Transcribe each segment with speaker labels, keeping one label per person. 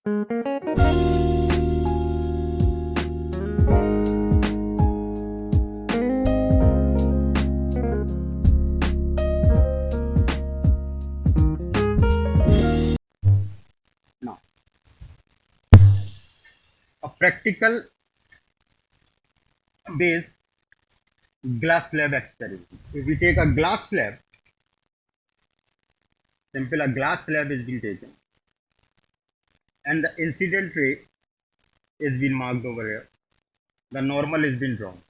Speaker 1: Now, a practical based glass slab experiment. If we take a glass slab, simple a glass slab is being taken, and the incident ray is being marked over here. The normal is being drawn.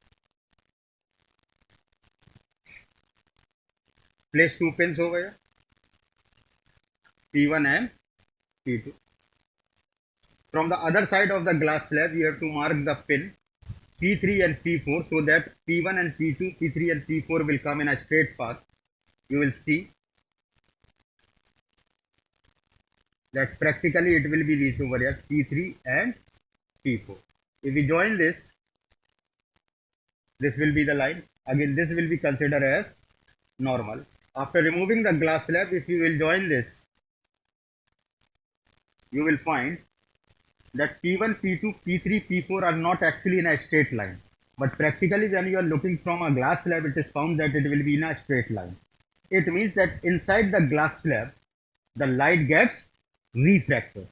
Speaker 1: Place two pins over here, P1 and P2. From the other side of the glass slab, you have to mark the pin P3 and P4 so that P1 and P2, P3 and P4 will come in a straight path. You will see that practically it will be reached over here, P3 and P4. If we join this will be the line. Again, this will be considered as normal. After removing the glass slab, if you will join this, you will find that P1, P2, P3, P4 are not actually in a straight line. But practically when you are looking from a glass slab, it is found that it will be in a straight line. It means that inside the glass slab, the light gets refracted.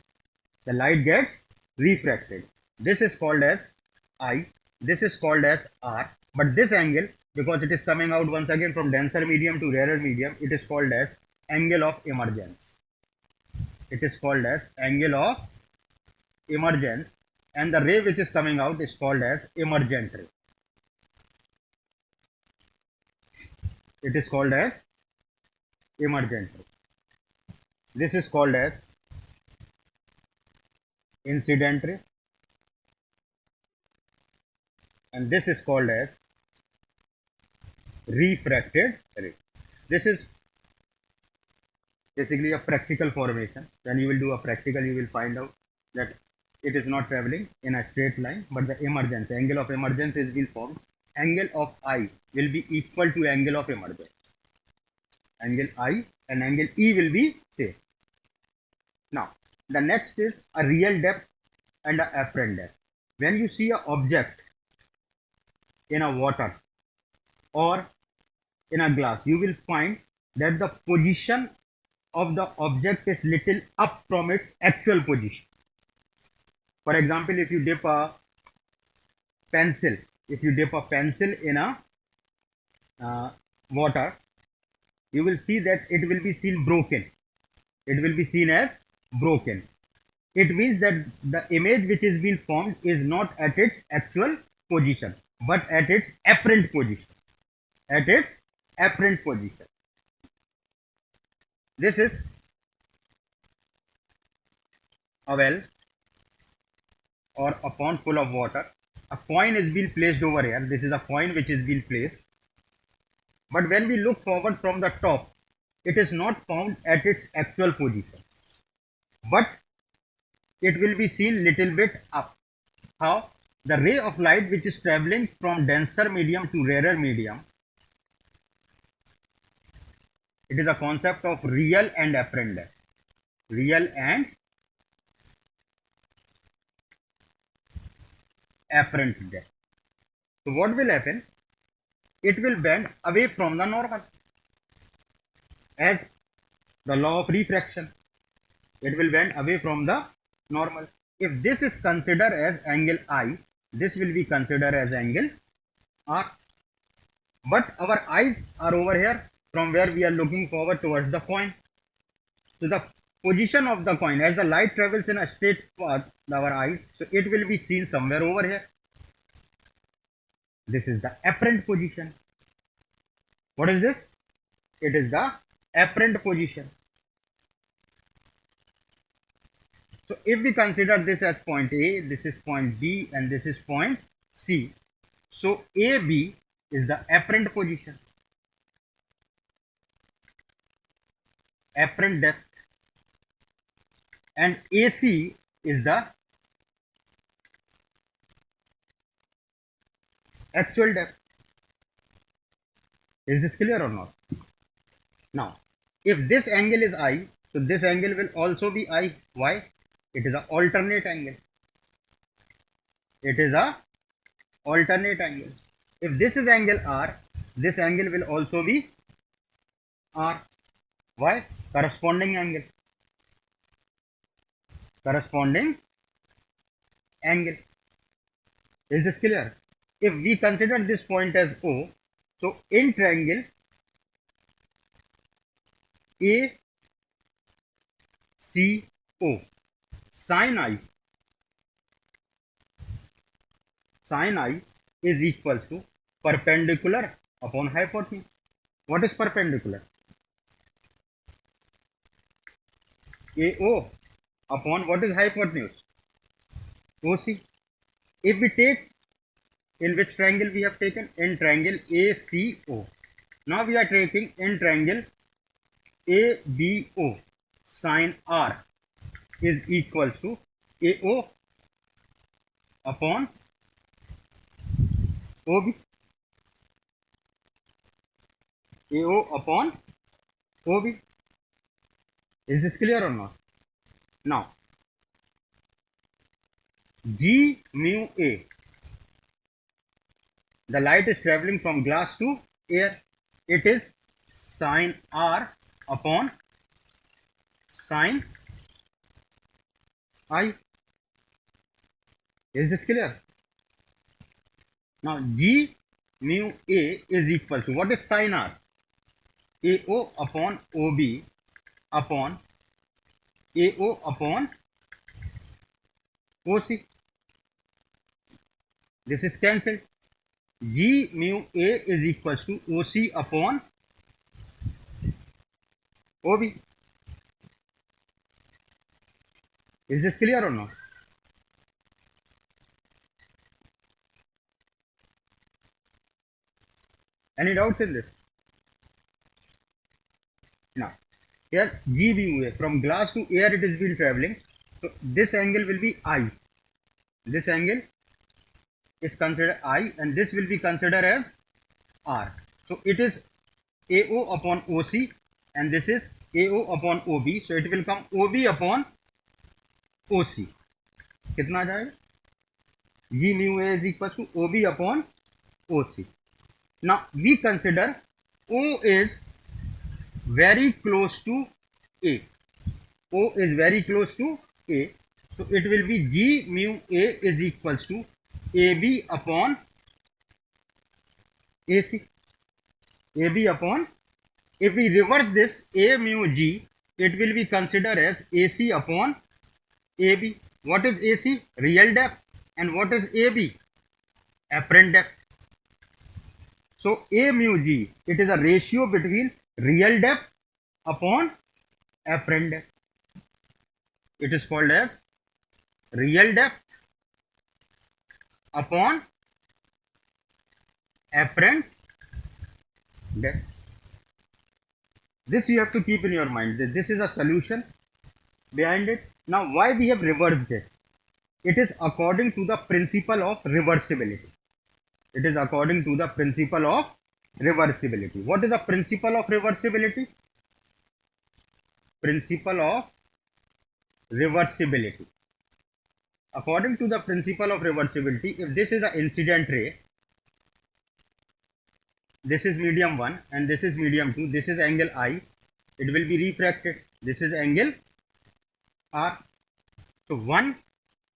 Speaker 1: The light gets refracted. This is called as I. This is called as R. But this angle, because it is coming out once again from denser medium to rarer medium, it is called as angle of emergence. It is called as angle of emergence, and the ray which is coming out is called as emergent ray. It is called as emergent ray. This is called as incident ray, and this is called as refracted ray. This is basically a practical formation. When you will do a practical, you will find out that it is not traveling in a straight line, but the emergence, angle of emergence is will formed. Angle of I will be equal to angle of emergence. Angle I and angle E will be same. Now, the next is a real depth and a apparent depth. When you see an object in a water or in a glass, you will find that the position of the object is little up from its actual position. For example, if you dip a pencil, in a water, you will see that it will be seen broken. It will be seen as broken. It means that the image which is being formed is not at its actual position, but at its apparent position. At its apparent position. This is a well or a pond full of water. A coin is being placed over here. This is a coin which is being placed. But when we look forward from the top, it is not found at its actual position, but it will be seen little bit up. How? The ray of light which is traveling from denser medium to rarer medium, it is a concept of real and apparent depth. Real and apparent depth. So what will happen? It will bend away from the normal. As the law of refraction, it will bend away from the normal. If this is considered as angle I, this will be considered as angle R. But our eyes are over here from where we are looking forward towards the coin. So the position of the coin, as the light travels in a straight path, our eyes, so it will be seen somewhere over here. This is the apparent position. What is this? It is the apparent position. So if we consider this as point A, this is point B, and this is point C. So AB is the apparent position. Apparent depth. And AC is the actual depth. Is this clear or not? Now, if this angle is I, so this angle will also be I. Why? It is a alternate angle. It is a alternate angle. If this is angle R, this angle will also be R. Why? Corresponding angle. Corresponding angle. Is this clear? If we consider this point as O, so in triangle ACO, sin I is equal to perpendicular upon hypotenuse. What is perpendicular? AO upon what is hypotenuse? OC. If we take, in which triangle we have taken? In triangle ACO. Now we are taking in triangle ABO. Sin R is equal to AO upon OB. AO upon OB. Is this clear or not? Now, G mu A. The light is traveling from glass to air. It is sin R upon sin I. Is this clear? Now, G mu A is equal to, what is sin R? AO upon OB upon AO upon OC. This is cancelled. G mu A is equal to OC upon OB. Is this clear or not? Any doubts in this? Now, here G mu A, from glass to air it is been traveling. So this angle will be I. This angle is considered I and this will be considered as R. So it is AO upon OC and this is AO upon OB. So it will come OB upon OC. कितना जाएगा? G mu A is equal to OB upon OC. Now we consider O is very close to A. O is very close to A. So it will be G mu A is equal to AB upon AC. AB upon, if we reverse this A mu G, it will be considered as AC upon AB. What is AC? Real depth. And what is AB? Apparent depth. So A mu G, it is a ratio between real depth upon apparent depth. It is called as real depth upon apparent depth. This you have to keep in your mind. This is a solution behind it. Now why we have reversed it? It is according to the principle of reversibility. It is according to the principle of reversibility. What is the principle of reversibility? Principle of reversibility. According to the principle of reversibility, if this is an incident ray, this is medium 1 and this is medium 2, this is angle I, it will be refracted. This is angle R. So 1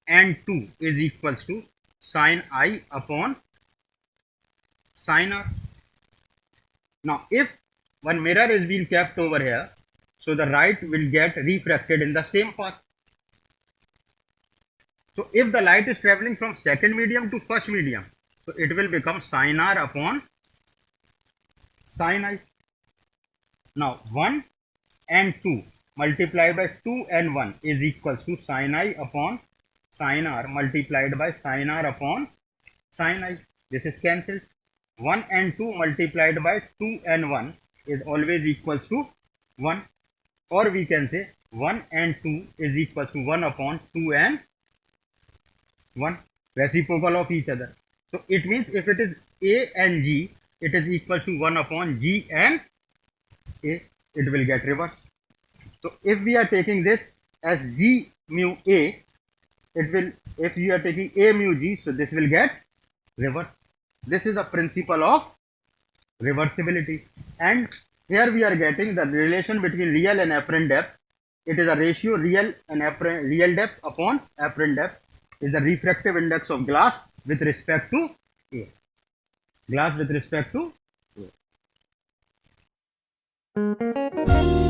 Speaker 1: and 2 is equals to sin I upon sin R. Now if one mirror is being kept over here, so the light will get refracted in the same path. So if the light is traveling from second medium to first medium, so it will become sin R upon sin I. Now 1 and 2 multiplied by 2 and 1 is equals to sin I upon sin R multiplied by sin R upon sin I. This is cancelled. 1 and 2 multiplied by 2 and 1 is always equals to 1. Or we can say 1 and 2 is equals to 1 upon 2 and 1, reciprocal of each other. So it means if it is A and G, it is equal to 1 upon G and A. It will get reversed. So if we are taking this as G mu A, it will, if you are taking A mu G, so this will get reversed. This is the principle of reversibility. And here we are getting the relation between real and apparent depth. It is a ratio real depth upon apparent depth is the refractive index of glass with respect to A. Glass with respect to A.